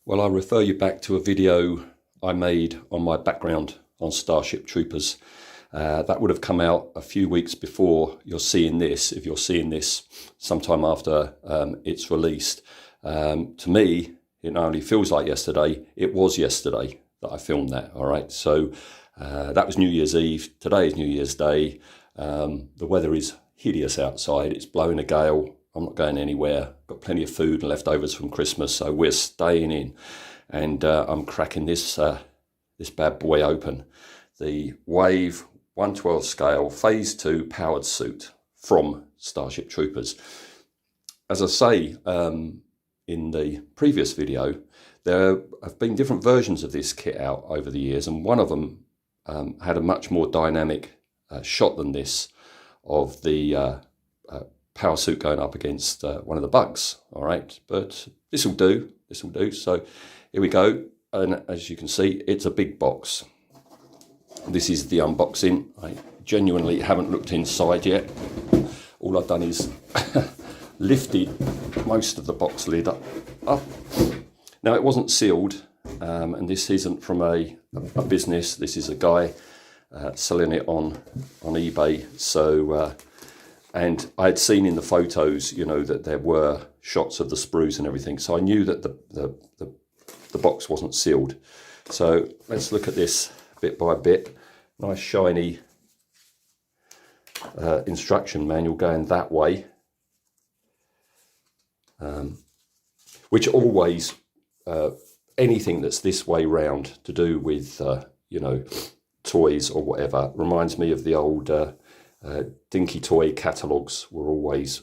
Well, I refer you back to a video I made on my background on Starship Troopers. That would have come out a few weeks before you're seeing this, if you're seeing this sometime after it's released. To me, it not only feels like yesterday, it was yesterday that I filmed that, all right? So that was New Year's Eve. Today is New Year's Day. The weather is hideous outside. It's blowing a gale. I'm not going anywhere. Got plenty of food and leftovers from Christmas, so we're staying in. And I'm cracking this bad boy open. The Wave 1/12 scale Phase 2 powered suit from Starship Troopers. As I say in the previous video, there have been different versions of this kit out over the years, and one of them had a much more dynamic shot than this of the power suit going up against one of the bugs. All right, but this will do. So here we go, and as you can see, it's a big box. This is the unboxing. I genuinely haven't looked inside yet. All I've done is lifted most of the box lid up. Now, it wasn't sealed, and this isn't from a business. This is a guy selling it on eBay. So and I had seen in the photos, you know, that there were shots of the sprues and everything. So I knew that the box wasn't sealed. So let's look at this bit by bit. Nice shiny instruction manual going that way. Which always, anything that's this way round to do with, you know, toys or whatever, reminds me of the old dinky toy catalogues were always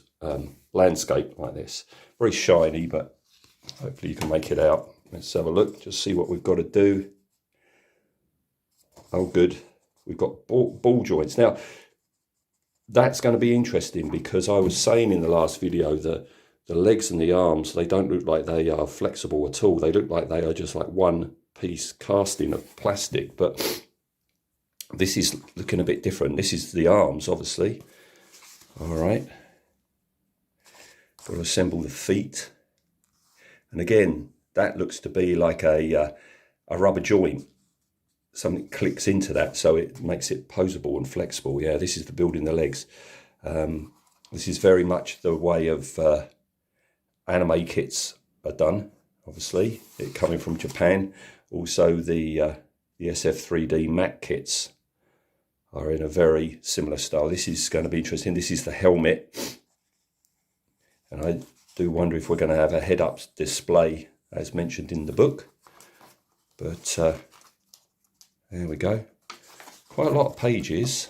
landscape like this. Very shiny, but hopefully you can make it out. Let's have a look, just see what we've got to do. Oh, good. We've got ball joints. Now, that's going to be interesting because I was saying in the last video that the legs and the arms, they don't look like they are flexible at all. They look like they are just like one piece casting of plastic, but this is looking a bit different. This is the arms, obviously. All right. Got to assemble the feet. And again, that looks to be like a rubber joint. Something clicks into that, so it makes it posable and flexible. Yeah, this is for building the legs. This is very much the way of anime kits are done, obviously. It coming from Japan. Also, the SF3D Mac kits are in a very similar style. This is going to be interesting. This is the helmet. And I do wonder if we're going to have a head-up display as mentioned in the book. But there we go. Quite a lot of pages.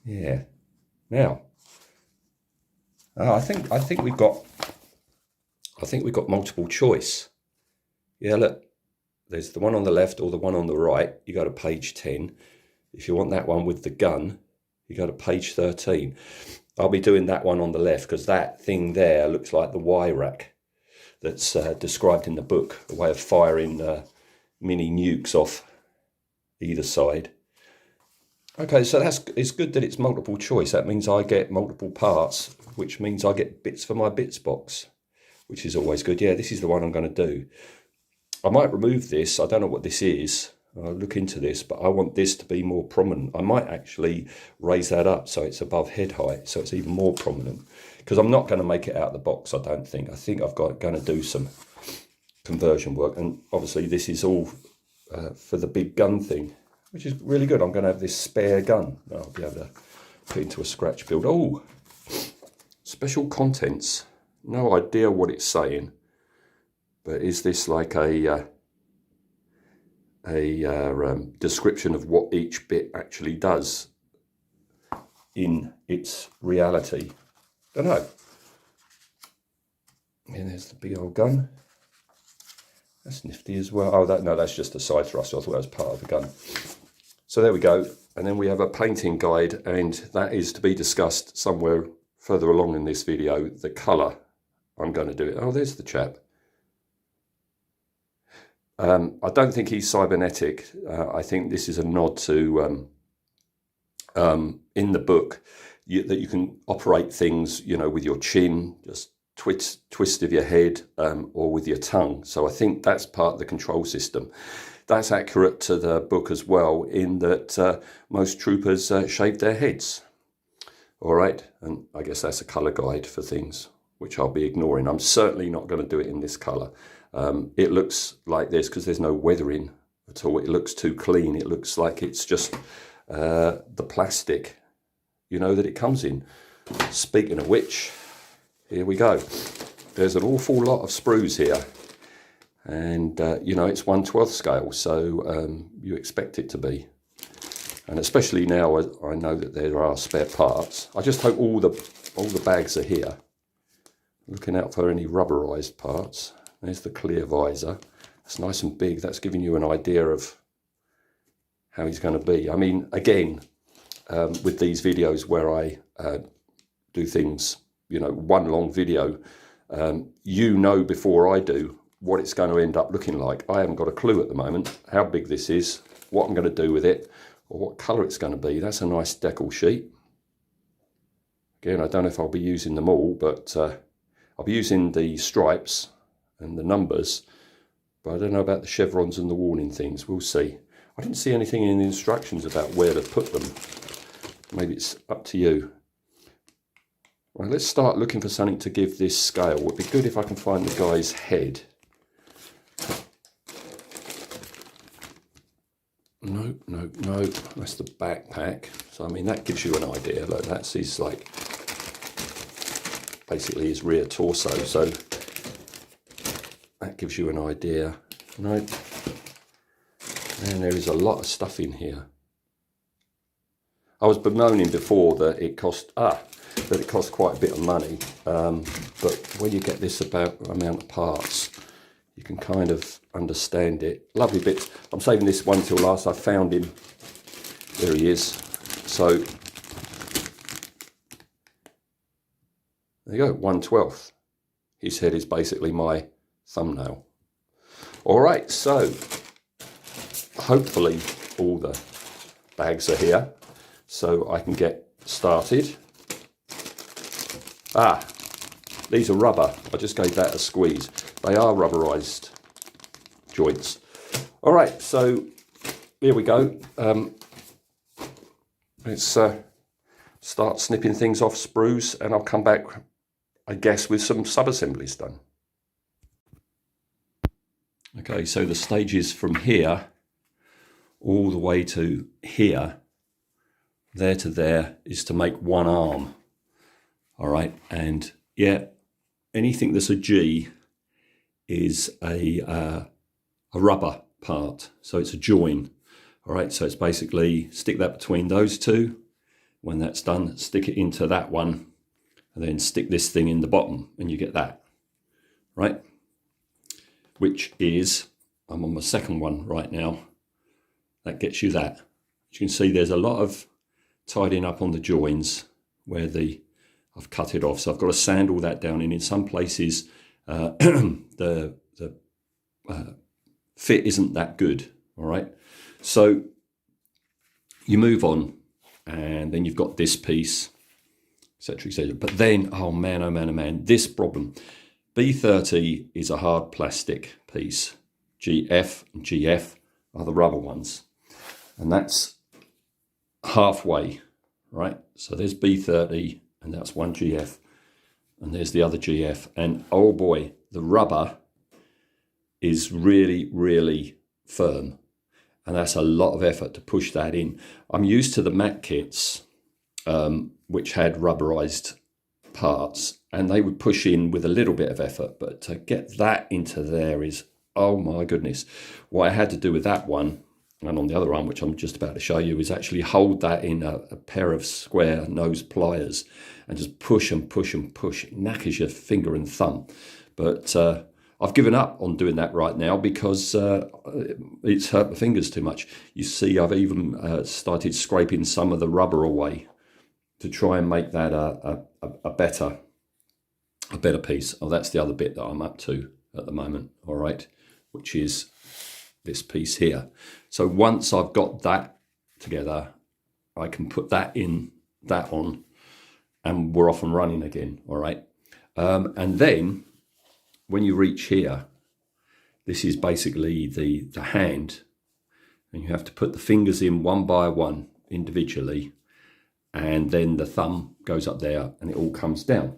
Yeah. Now, I think we've got multiple choice. Yeah, look. There's the one on the left or the one on the right. You go to page 10. If you want that one with the gun, you go to page 13. I'll be doing that one on the left because that thing there looks like the Y rack that's described in the book, a way of firing mini nukes off either side. Okay, so it's good that it's multiple choice. That means I get multiple parts, which means I get bits for my bits box, which is always good. Yeah, this is the one I'm going to do. I might remove this. I don't know what this is. I'll look into this, but I want this to be more prominent. I might actually raise that up so it's above head height, so it's even more prominent. Because I'm not going to make it out of the box, I don't think. I think I've got going to do some conversion work. And obviously this is all for the big gun thing, which is really good. I'm going to have this spare gun. I'll be able to put into a scratch build. Oh, special contents. No idea what it's saying. But is this like a description of what each bit actually does in its reality? Don't know. And there's the big old gun. That's nifty as well. Oh, that's just a side thruster. I thought that was part of the gun. So there we go. And then we have a painting guide, and that is to be discussed somewhere further along in this video. The colour I'm going to do it. Oh, there's the chap. I don't think he's cybernetic. I think this is a nod to, in the book, that you can operate things, you know, with your chin, just twist of your head or with your tongue. So I think that's part of the control system. That's accurate to the book as well, in that most troopers shave their heads. All right, and I guess that's a colour guide for things, which I'll be ignoring. I'm certainly not going to do it in this colour. It looks like this because there's no weathering at all. It looks too clean. It looks like it's just the plastic, you know, that it comes in. Speaking of which, here we go. There's an awful lot of sprues here. And, you know, it's 1/12 scale, so you expect it to be. And especially now I know that there are spare parts. I just hope all the bags are here. Looking out for any rubberized parts. There's the clear visor. It's nice and big. That's giving you an idea of how he's going to be. I mean, again, with these videos where I do things, you know, one long video, you know before I do what it's going to end up looking like. I haven't got a clue at the moment how big this is, what I'm going to do with it, or what colour it's going to be. That's a nice decal sheet. Again, I don't know if I'll be using them all, but I'll be using the stripes and the numbers, but I don't know about the chevrons and the warning things. We'll see. I didn't see anything in the instructions about where to put them. Maybe it's up to you. Right, let's start looking for something to give this scale. It would be good if I can find the guy's head. No, that's the backpack. So I mean, that gives you an idea. Look, that's his, like, basically his rear torso. So that gives you an idea. No, and there is a lot of stuff in here. I was bemoaning before that it cost quite a bit of money, but when you get this amount of parts, you can kind of understand it. Lovely bits. I'm saving this one till last. I found him. There he is. So there you go, 1/12. His head is basically my thumbnail. All right, so hopefully all the bags are here so I can get started. These are rubber. I just gave that a squeeze. They are rubberized joints. All right, so here we go. Let's start snipping things off sprues, and I'll come back, I guess, with some sub-assemblies done. Okay, so the stages from here all the way to here, there to there, is to make one arm. All right, and yeah, anything that's a G is a rubber part, so it's a join. All right, so it's basically stick that between those two. When that's done, stick it into that one, and then stick this thing in the bottom, and you get that, right? Which is, I'm on my second one right now. That gets you that. As you can see, there's a lot of tidying up on the joins where I've cut it off, so I've got to sand all that down. And in some places, the fit isn't that good. All right, so you move on, and then you've got this piece, etc., etc. But then, oh man, this problem. B30 is a hard plastic piece. GF and GF are the rubber ones, and that's halfway, right? So there's B30, and that's one GF, and there's the other GF, and oh boy, the rubber is really, really firm, and that's a lot of effort to push that in. I'm used to the Mac kits, which had rubberized parts, and they would push in with a little bit of effort, but to get that into there is, oh my goodness. What I had to do with that one, and on the other arm, which I'm just about to show you, is actually hold that in a pair of square nose pliers and just push and push and push. It knackers your finger and thumb. But I've given up on doing that right now because it's hurt my fingers too much. You see, I've even started scraping some of the rubber away to try and make that a better piece. Oh, that's the other bit that I'm up to at the moment, all right, which is this piece here. So once I've got that together, I can put that in, that on, and we're off and running again, all right? And then when you reach here, this is basically the hand, and you have to put the fingers in one by one individually, and then the thumb goes up there and it all comes down.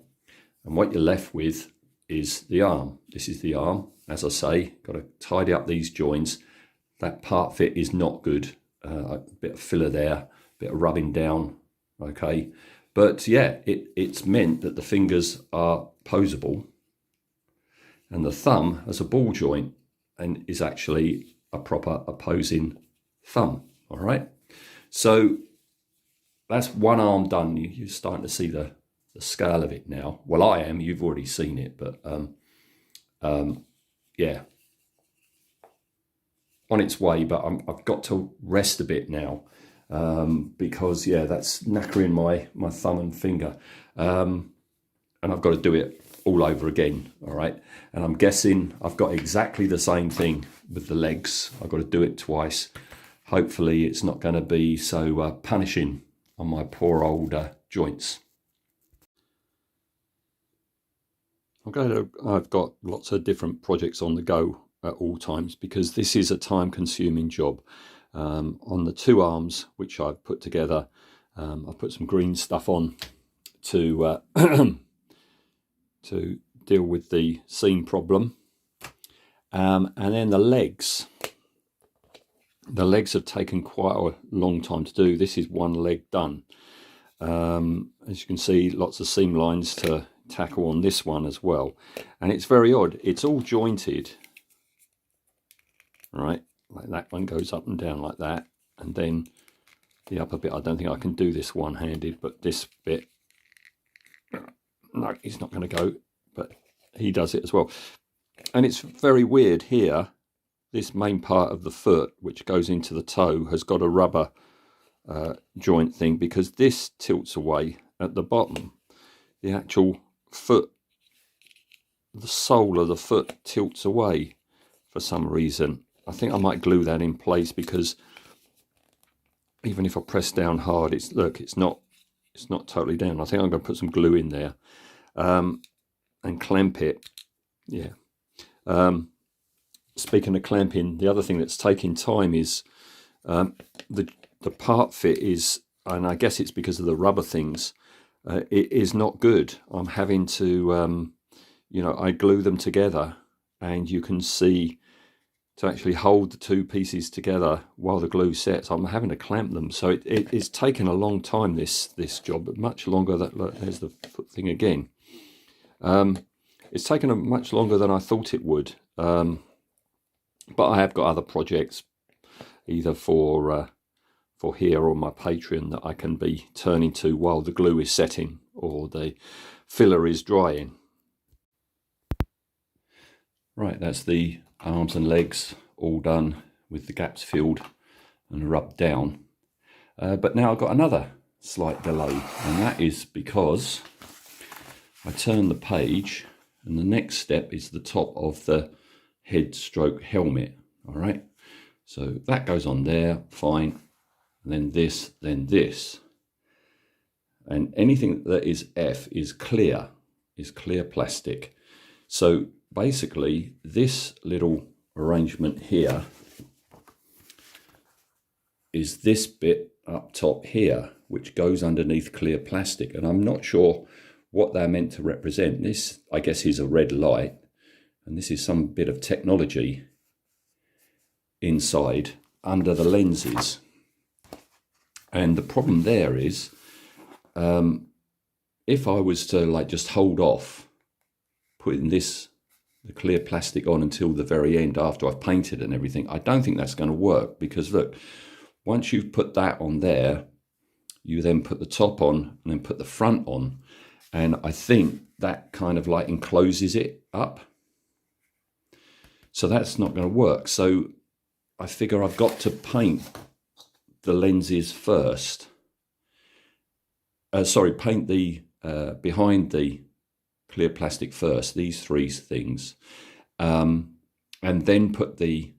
And what you're left with is the arm. This is the arm. As I say, got to tidy up these joints. That part fit is not good. A bit of filler there, a bit of rubbing down, okay. But yeah, it's meant that the fingers are posable, and the thumb has a ball joint and is actually a proper opposing thumb, all right? So that's one arm done. You're starting to see the scale of it now. Well, I am. You've already seen it, but yeah, on its way. But I've got to rest a bit now because yeah, that's knackering my thumb and finger, and I've got to do it all over again. All right, and I'm guessing I've got exactly the same thing with the legs. I've got to do it twice. Hopefully, it's not going to be so punishing on my poor old joints. I've got lots of different projects on the go at all times because this is a time-consuming job. On the two arms which I've put together, I've put some green stuff on to to deal with the seam problem, and then the legs. The legs have taken quite a long time to do. This is one leg done. As you can see, lots of seam lines to tackle on this one as well, and it's very odd. It's all jointed, right? Like that one goes up and down like that, and then the upper bit. I don't think I can do this one-handed, but this bit, no, he's not going to go, but he does it as well. And it's very weird here. This main part of the foot, which goes into the toe, has got a rubber joint thing because this tilts away at the bottom. The actual foot, the sole of the foot tilts away for some reason. I think I might glue that in place because even if I press down hard, it's not totally down. I think I'm going to put some glue in there and clamp it. Yeah. Speaking of clamping, the other thing that's taking time is the part fit is, and I guess it's because of the rubber things, it is not good. I'm having to, I glue them together, and you can see to actually hold the two pieces together while the glue sets, I'm having to clamp them. So it's taken a long time, this job, but much longer. There's the foot thing again. It's taken much longer than I thought it would. But I have got other projects, either for here or my Patreon, that I can be turning to while the glue is setting or the filler is drying. Right, that's the arms and legs all done with the gaps filled and rubbed down. But now I've got another slight delay, and that is because I turn the page and the next step is the top of the head stroke helmet. All right, so that goes on there, fine. And then this, and anything that is F is clear plastic. So basically this little arrangement here is this bit up top here, which goes underneath clear plastic, and I'm not sure what they're meant to represent. This, I guess, is a red light, and this is some bit of technology inside under the lenses. And the problem there is, if I was to just hold off putting the clear plastic on until the very end after I've painted and everything, I don't think that's going to work, because look, once you've put that on there, you then put the top on and then put the front on, and I think that kind of encloses it up. So that's not going to work. So I figure I've got to paint the lenses first. Paint the behind the clear plastic first, these three things, and then put the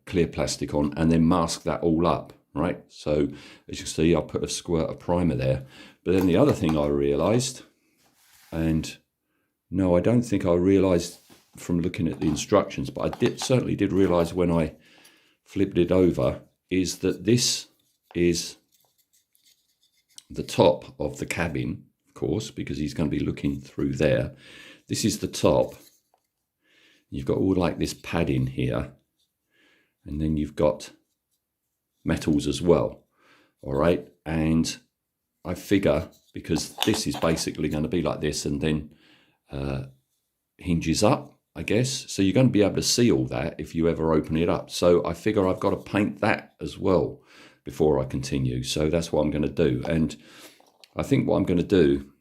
clear plastic on and then mask that all up, right? So as you see, I'll put a squirt of primer there. But then the other thing I realized, and No, I don't think I realised from looking at the instructions, but I certainly did realise when I flipped it over, is that this is the top of the cabin, of course, because he's going to be looking through there. This is the top. You've got all like this padding here, and then you've got metals as well. All right, and I figure because this is basically going to be like this, and then hinges up, I guess. So you're going to be able to see all that if you ever open it up. So I figure I've got to paint that as well before I continue. So that's what I'm going to do. And I think what I'm going to do,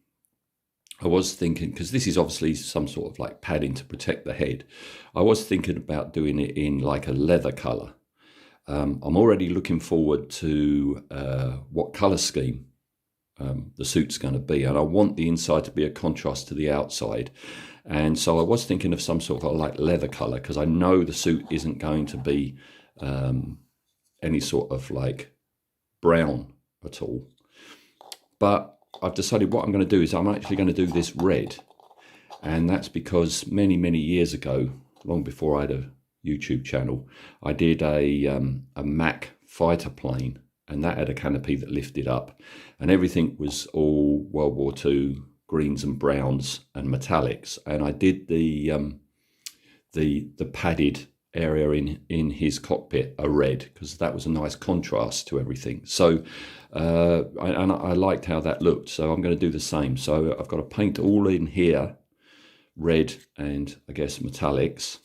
I was thinking, because this is obviously some sort of like padding to protect the head, I was thinking about doing it in like a leather colour. I'm already looking forward to what colour scheme the suit's going to be, and I want the inside to be a contrast to the outside. And so I was thinking of some sort of like leather colour, because I know the suit isn't going to be any sort of like brown at all. But I've decided what I'm going to do is I'm actually going to do this red, and that's because many years ago, long before I had a YouTube channel, I did a Mac fighter plane, and that had a canopy that lifted up, and everything was all World War II greens and browns and metallics. And I did the padded area in his cockpit a red, because that was a nice contrast to everything. So I liked how that looked, so I'm going to do the same. So I've got to paint all in here red and I guess metallics,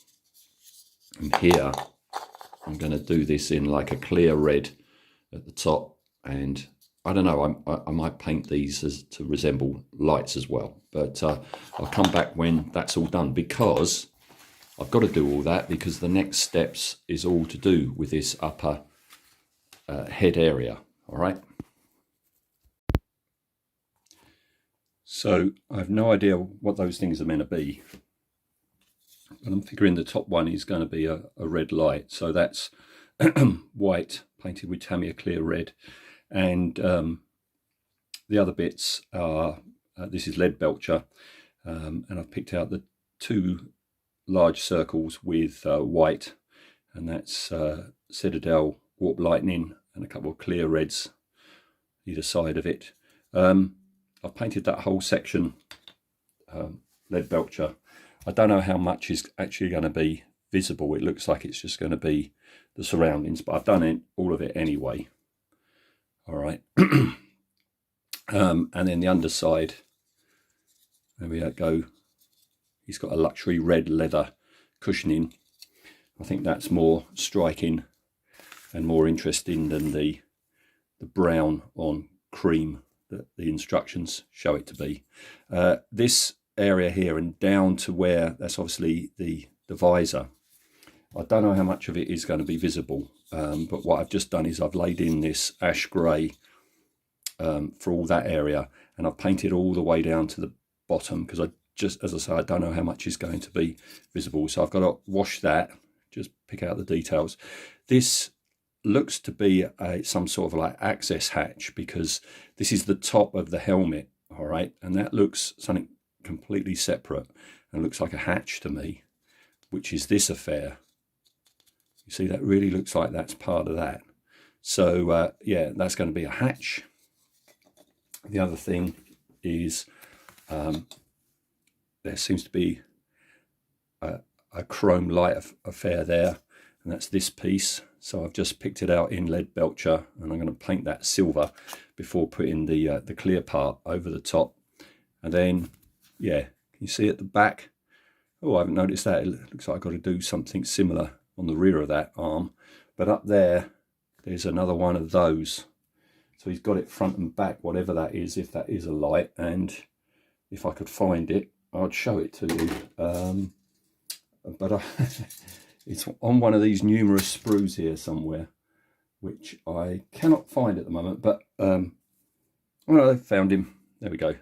and here I'm going to do this in like a clear red at the top, and I don't know, I might paint these as to resemble lights as well, but I'll come back when that's all done, because I've got to do all that, because the next steps is all to do with this upper head area. All right. So I have no idea what those things are meant to be, but I'm figuring the top one is going to be a red light. So that's white painted with Tamiya clear red, and the other bits are this is lead belcher, and I've picked out the two large circles with white, and that's Citadel Warp Lightning, and a couple of clear reds either side of it. I've painted that whole section lead belcher. I don't know how much is actually going to be visible. It looks like it's just going to be the surroundings, but I've done it, all of it anyway. All right. And then the underside, there we go. He's got a luxury red leather cushioning. I think that's more striking and more interesting than the brown on cream that the instructions show it to be. This area here and down to where that's obviously the visor, I don't know how much of it is going to be visible, but what I've just done is I've laid in this ash grey for all that area, and I've painted all the way down to the bottom, because I just, as I say, I don't know how much is going to be visible, so I've got to wash that, just pick out the details. This looks to be some sort of like access hatch, because this is the top of the helmet, all right, and that looks something completely separate and looks like a hatch to me, which is this affair. You see, that really looks like that's part of that. So yeah, that's going to be a hatch. The other thing is there seems to be a chrome light affair there, and that's this piece. So I've just picked it out in lead belcher, and I'm going to paint that silver before putting the clear part over the top. And then, yeah, can you see at the back? Oh, I haven't noticed that. It looks like I've got to do something similar on the rear of that arm. But up there, there's another one of those. So he's got it front and back, whatever that is, if that is a light. And if I could find it, I'd show it to you. But it's on one of these numerous sprues here somewhere, which I cannot find at the moment. But, well, I found him. There we go.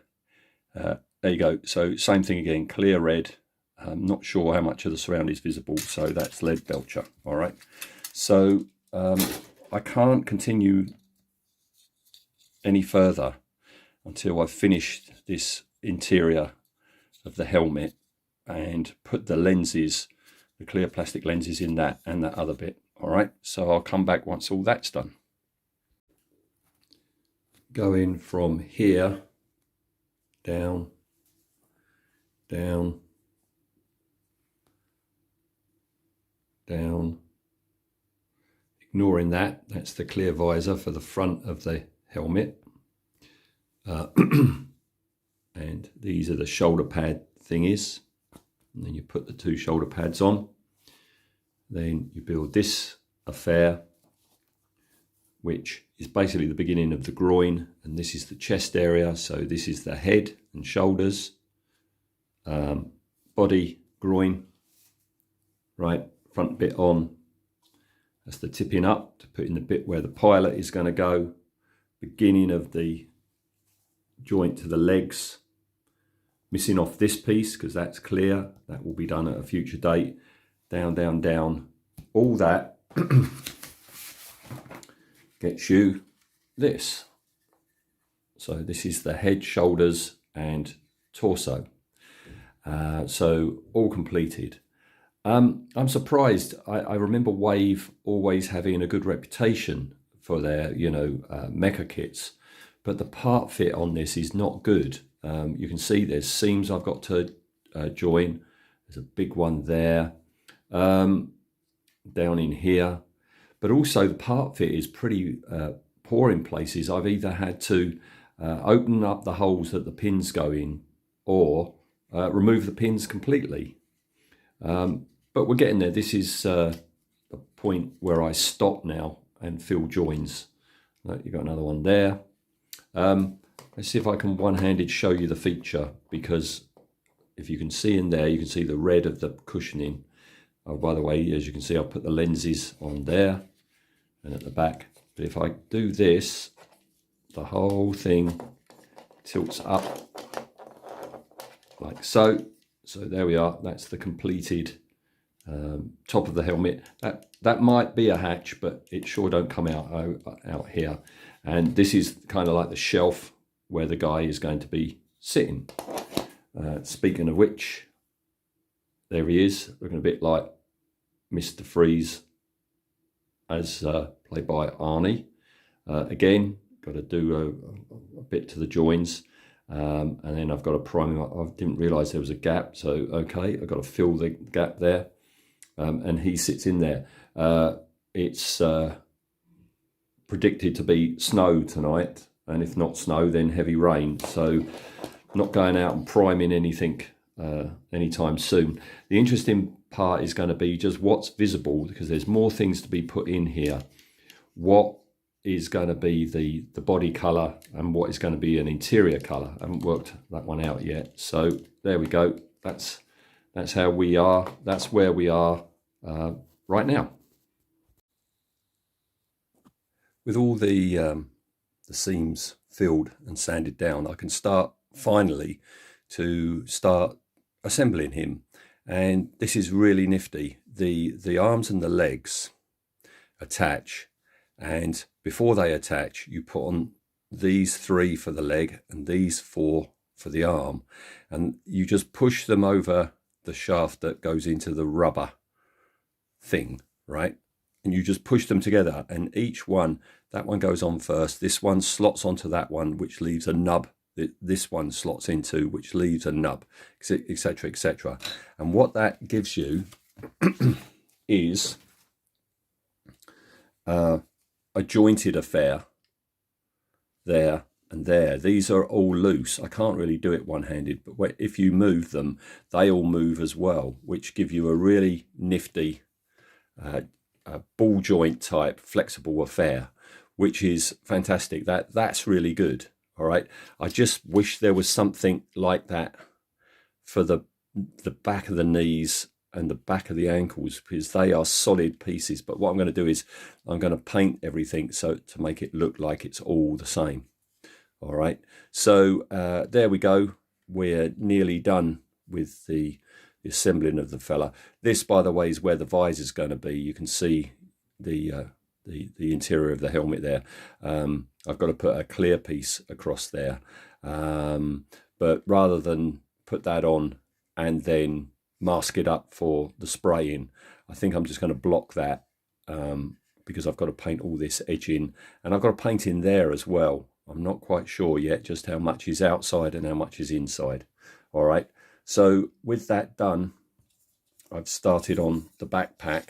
There you go. So same thing again, clear red. I'm not sure how much of the surround is visible, so that's lead belcher. All right. So I can't continue any further until I've finished this interior of the helmet and put the lenses, the clear plastic lenses, in that and that other bit. All right, so I'll come back once all that's done. Going from here down, down, down, ignoring that, that's the clear visor for the front of the helmet. And these are the shoulder pad thingies. And then you put the 2 shoulder pads on. Then you build this affair, which is basically the beginning of the groin, and this is the chest area. So this is the head and shoulders, body, groin, right, front bit on. That's the tipping up to put in the bit where the pilot is going to go. Beginning of the joint to the legs. Missing off this piece because that's clear. That will be done at a future date. Down, down, down. All that gets you this. So this is the head, shoulders and torso. So all completed. I'm surprised. I remember Wave always having a good reputation for their, mecha kits, but the part fit on this is not good. You can see there's seams I've got to join. There's a big one there, down in here, but also the part fit is pretty poor in places. I've either had to open up the holes that the pins go in, or remove the pins completely. But we're getting there. This is the point where I stop now and fill joins. You've got another one there. Let's see if I can one-handed show you the feature, because if you can see in there, you can see the red of the cushioning. Oh, by the way, as you can see, I'll put the lenses on there and at the back. But if I do this, the whole thing tilts up like so. So there we are. That's the completed top of the helmet. That might be a hatch, but it sure don't come out here. And this is kind of like the shelf where the guy is going to be sitting. Speaking of which, there he is, looking a bit like Mr. Freeze, as played by Arnie. Again, got to do a bit to the joins, and then I've got to prime him up. I didn't realise there was a gap, so okay, I've got to fill the gap there, and he sits in there. It's predicted to be snow tonight, and if not snow, then heavy rain. So not going out and priming anything anytime soon. The interesting part is going to be just what's visible, because there's more things to be put in here. What is going to be the body colour, and what is going to be an interior colour. I haven't worked that one out yet. So there we go. That's how we are. That's where we are right now. With all the seams filled and sanded down, I can start finally to start assembling him. And this is really nifty. The arms and the legs attach, and before they attach, you put on these 3 for the leg and these 4 for the arm, and you just push them over the shaft that goes into the rubber thing, right? And you just push them together, and each one, that one goes on first, this one slots onto that one, which leaves a nub, this one slots into, which leaves a nub, etc, etc. And what that gives you is a jointed affair there and there. These are all loose. I can't really do it one-handed, but if you move them, they all move as well, which give you a really nifty ball joint type flexible affair, which is fantastic. That's really good. All right, I just wish there was something like that for the back of the knees and the back of the ankles, because they are solid pieces. But what I'm going to do is I'm going to paint everything so to make it look like it's all the same. All right, so there we go. We're nearly done with the assembling of the fella. This, by the way, is where the visor is going to be. You can see the interior of the helmet there. I've got to put a clear piece across there, but rather than put that on and then mask it up for the spraying. I think I'm just going to block that because I've got to paint all this edge in, and I've got to paint in there as well. I'm not quite sure yet just how much is outside and how much is inside. All right, so with that done, I've started on the backpack.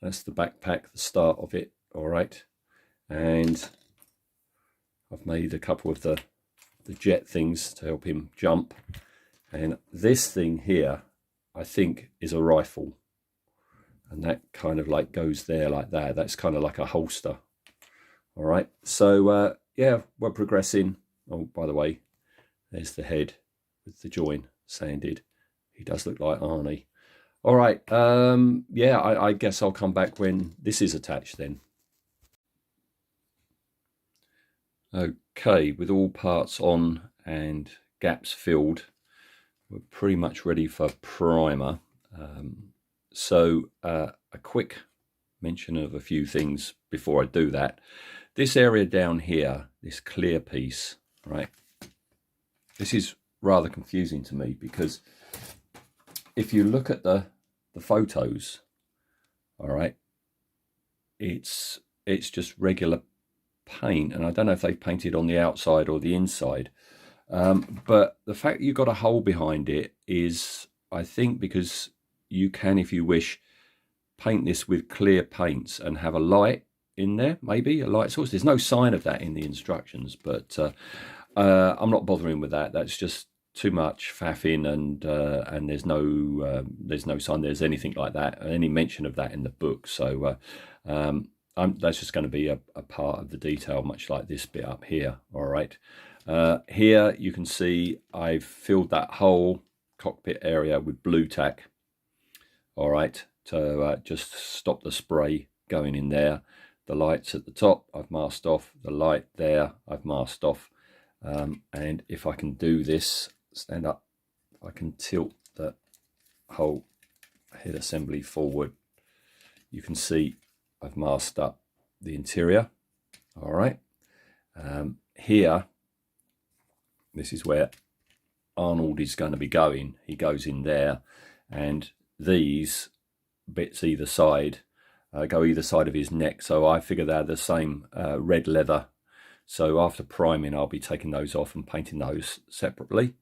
That's the backpack, the start of it. All right, and I've made a couple of the jet things to help him jump. And this thing here, I think, is a rifle. And that kind of like goes there like that. That's kind of like a holster. All right, so yeah, we're progressing. Oh, by the way, there's the head with the join sanded. He does look like Arnie. All right, yeah, I guess I'll come back when this is attached then. Okay, with all parts on and gaps filled, we're pretty much ready for primer. So a quick mention of a few things before I do that. This area down here, this clear piece, right? This is rather confusing to me because if you look at the photos, all right, it's just regular paint, and I don't know if they've painted on the outside or the inside, but the fact you've got a hole behind it is, I think, because you can, if you wish, paint this with clear paints and have a light in there, maybe a light source. There's no sign of that in the instructions, but I'm not bothering with that. That's just too much faffing, and there's no sign there's anything like that, any mention of that in the book. So that's just going to be a part of the detail, much like this bit up here. All right, here you can see I've filled that whole cockpit area with blue tack. All right, to just stop the spray going in there. The lights at the top I've masked off, the light there I've masked off, and if I can do this, stand up, if I can tilt the whole head assembly forward, you can see I've masked up the interior. All right, here, this is where Arnold is going to be going. He goes in there, and these bits either side go either side of his neck, so I figure they're the same red leather. So after priming, I'll be taking those off and painting those separately.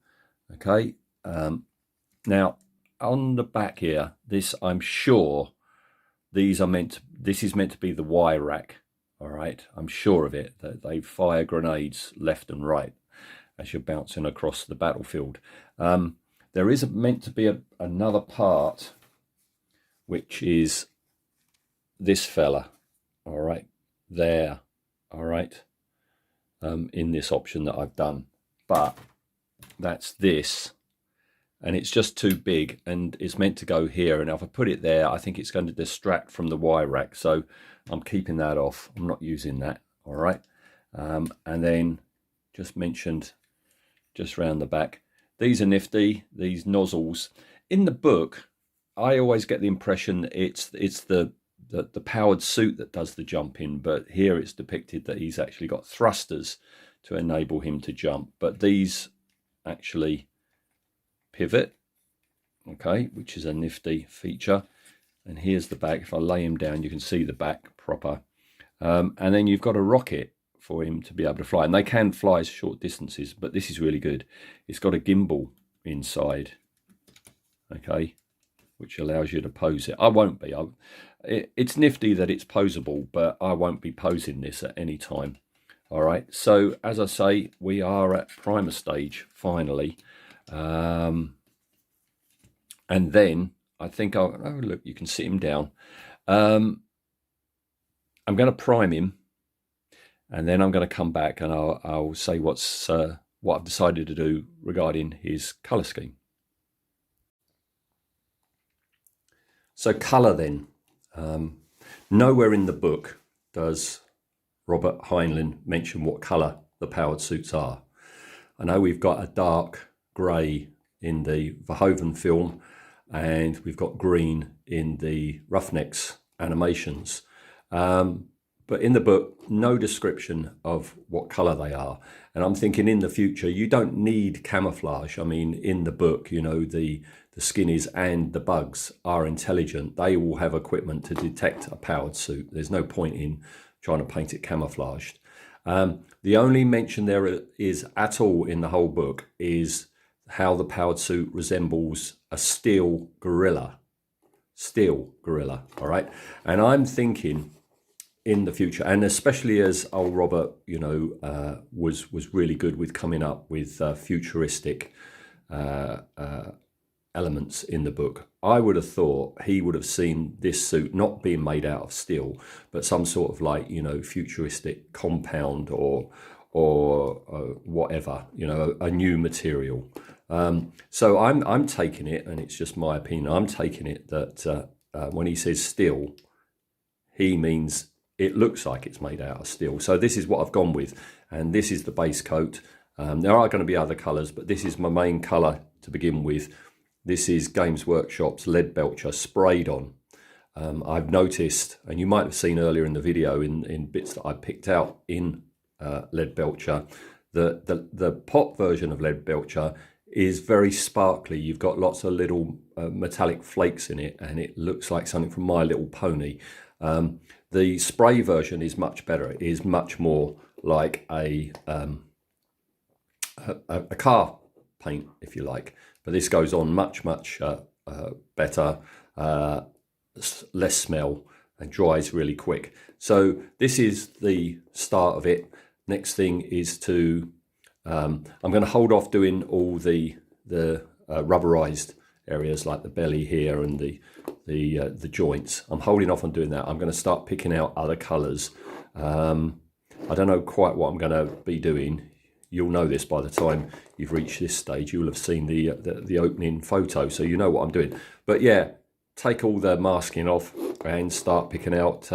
Okay, now on the back here, this, I'm sure these are this is meant to be the Y rack. All right, I'm sure of it, that they fire grenades left and right as you're bouncing across the battlefield. There is meant to be another part, which is this fella, all right, there, all right, in this option that I've done, but that's this, and it's just too big, and it's meant to go here, and if I put it there, I think it's going to distract from the Y rack, so I'm keeping that off. I'm not using that. All right, and then just mentioned just round the back, these are nifty, these nozzles. In the book, I always get the impression it's the powered suit that does the jumping, but here it's depicted that he's actually got thrusters to enable him to jump, but these actually pivot, okay, which is a nifty feature. And here's the back. If I lay him down, you can see the back proper, and then you've got a rocket for him to be able to fly, and they can fly short distances, but this is really good. It's got a gimbal inside, okay, which allows you to pose it. I won't be. It's nifty that it's posable, but I won't be posing this at any time. All right, so as I say, we are at primer stage finally, and then I think oh look, you can sit him down. I'm going to prime him, and then I'm going to come back and I'll say what I've decided to do regarding his colour scheme. So colour then. Nowhere in the book does Robert Heinlein mention what colour the powered suits are. I know we've got a dark grey in the Verhoeven film, and we've got green in the Roughnecks animations. but in the book, no description of what colour they are. And I'm thinking in the future, you don't need camouflage. I mean, in the book, you know, the skinnies and the bugs are intelligent. They will have equipment to detect a powered suit. There's no point in trying to paint it camouflaged. The only mention there is at all in the whole book is how the powered suit resembles a steel gorilla. Steel gorilla, all right? And I'm thinking in the future, and especially as old Robert, you know, was really good with coming up with futuristic elements in the book. I would have thought he would have seen this suit not being made out of steel, but some sort of like, you know, futuristic compound or whatever, you know, a new material. So I'm taking it, and it's just my opinion, I'm taking it that when he says steel, he means it looks like it's made out of steel. So this is what I've gone with, and this is the base coat. There are going to be other colours, but this is my main colour to begin with. This is Games Workshop's Lead Belcher sprayed on. I've noticed, and you might have seen earlier in the video in bits that I picked out in Lead Belcher, the pot version of Lead Belcher is very sparkly. You've got lots of little metallic flakes in it, and it looks like something from My Little Pony. The spray version is much better. It is much more like a car paint, if you like. But this goes on much better, less smell, and dries really quick. So this is the start of it. Next thing is to I'm going to hold off doing all the rubberized areas like the belly here and the joints. I'm holding off on doing that. I'm going to start picking out other colors. I don't know quite what I'm going to be doing. You'll know this by the time you've reached this stage. You'll have seen the opening photo, so you know what I'm doing. But yeah, take all the masking off and start picking out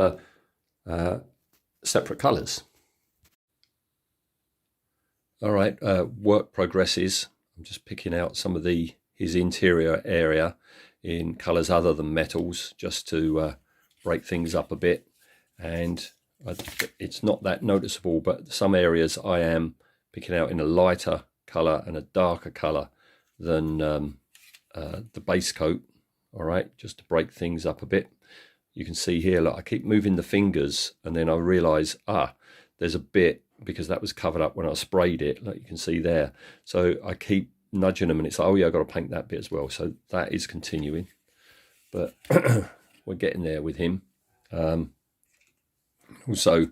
separate colors. All right, work progresses. I'm just picking out some of his interior area in colors other than metals, just to break things up a bit. And it's not that noticeable, but some areas I am picking out in a lighter color and a darker color than the base coat. All right, just to break things up a bit. You can see here, look, I keep moving the fingers, and then I realize, there's a bit, because that was covered up when I sprayed it, like you can see there. So I keep nudging them, and it's like, oh yeah, I've got to paint that bit as well. So that is continuing, but we're getting there with him. Also,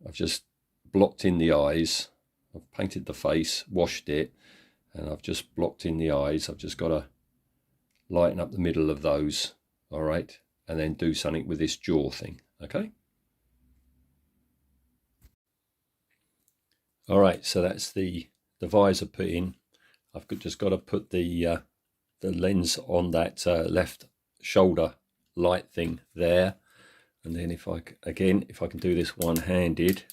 I've just blocked in the eyes. I've painted the face, washed it, and I've just blocked in the eyes. I've just got to lighten up the middle of those, all right, and then do something with this jaw thing, okay? All right, so that's the visor put in. I've just got to put the lens on that left shoulder light thing there, and then if I can do this one-handed,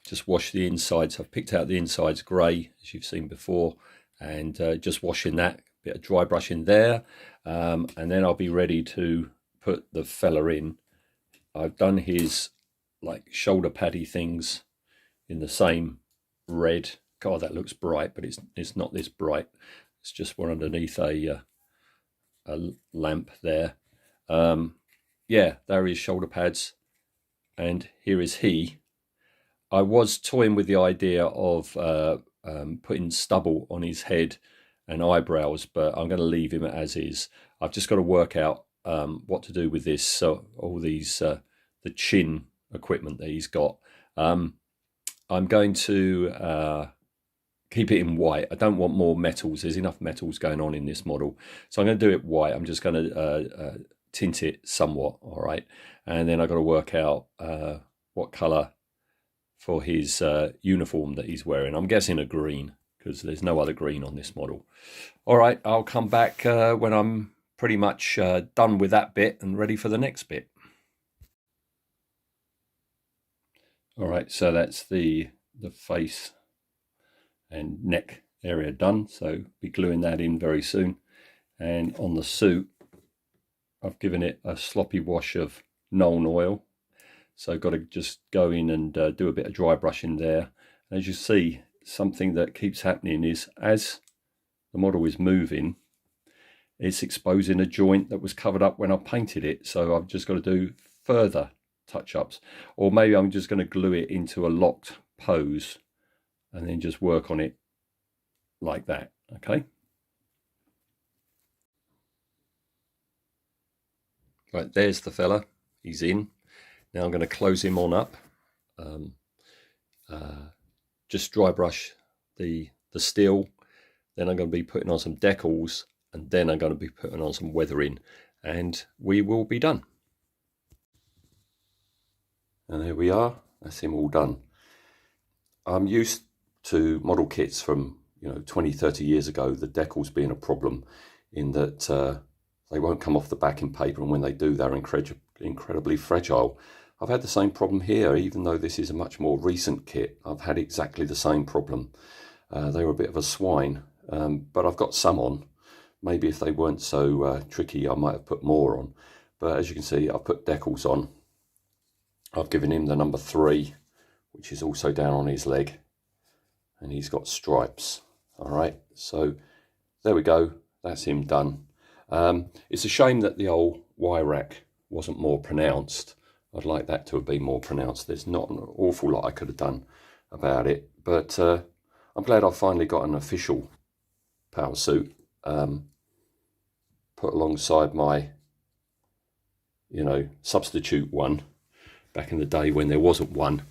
just wash the insides. I've picked out the insides grey, as you've seen before, and just washing that, bit of dry brushing there, and then I'll be ready to put the fella in. I've done his like shoulder paddy things in the same red. God, that looks bright, but it's not this bright. It's just one underneath a lamp there. Yeah, there are his shoulder pads, and here is he. I was toying with the idea of putting stubble on his head and eyebrows, but I'm going to leave him as is. I've just got to work out what to do with this. So all these the chin equipment that he's got. I'm going to keep it in white. I don't want more metals. There's enough metals going on in this model, so I'm going to do it white. I'm just going to tint it somewhat, all right, and then I've got to work out what color for his uniform that he's wearing. I'm guessing a green, because there's no other green on this model. All right, I'll come back when I'm pretty much done with that bit and ready for the next bit. All right, so that's the face and neck area done. So be gluing that in very soon. And on the suit, I've given it a sloppy wash of Nuln oil. So got to just go in and do a bit of dry brushing there. As you see, something that keeps happening is as the model is moving, it's exposing a joint that was covered up when I painted it. So I've just got to do further touch-ups, or maybe I'm just going to glue it into a locked pose and then just work on it like that. Okay. Right, there's the fella. He's in. Now I'm going to close him on up. Just dry brush the steel. Then I'm going to be putting on some decals, and then I'm going to be putting on some weathering, and we will be done. And there we are. That's him all done. I'm used to model kits from 20, 30 years ago, the decals being a problem in that they won't come off the backing paper, and when they do, they're incredibly fragile. I've had the same problem here, even though this is a much more recent kit. I've had exactly the same problem. They were a bit of a swine, but I've got some on. Maybe if they weren't so tricky, I might have put more on. But as you can see, I've put decals on. I've given him the number 3, which is also down on his leg, and he's got stripes. All right, so there we go. That's him done. It's a shame that the old Y rack wasn't more pronounced. I'd like that to have been more pronounced. There's not an awful lot I could have done about it, but I'm glad I've finally got an official power suit put alongside my substitute one back in the day when there wasn't one.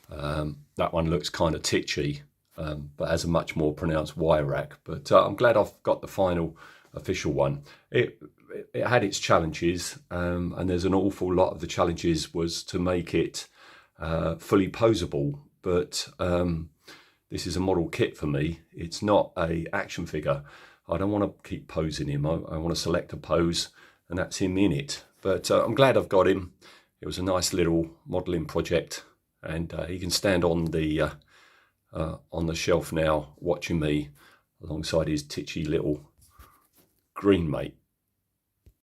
That one looks kind of titchy, but has a much more pronounced Y rack. But I'm glad I've got the final official one. It had its challenges, and there's an awful lot of the challenges was to make it fully posable. But this is a model kit for me. It's not a action figure. I don't want to keep posing him. I want to select a pose, and that's him in it. But I'm glad I've got him. It was a nice little modelling project, and he can stand on the shelf now, watching me alongside his titchy little green mate.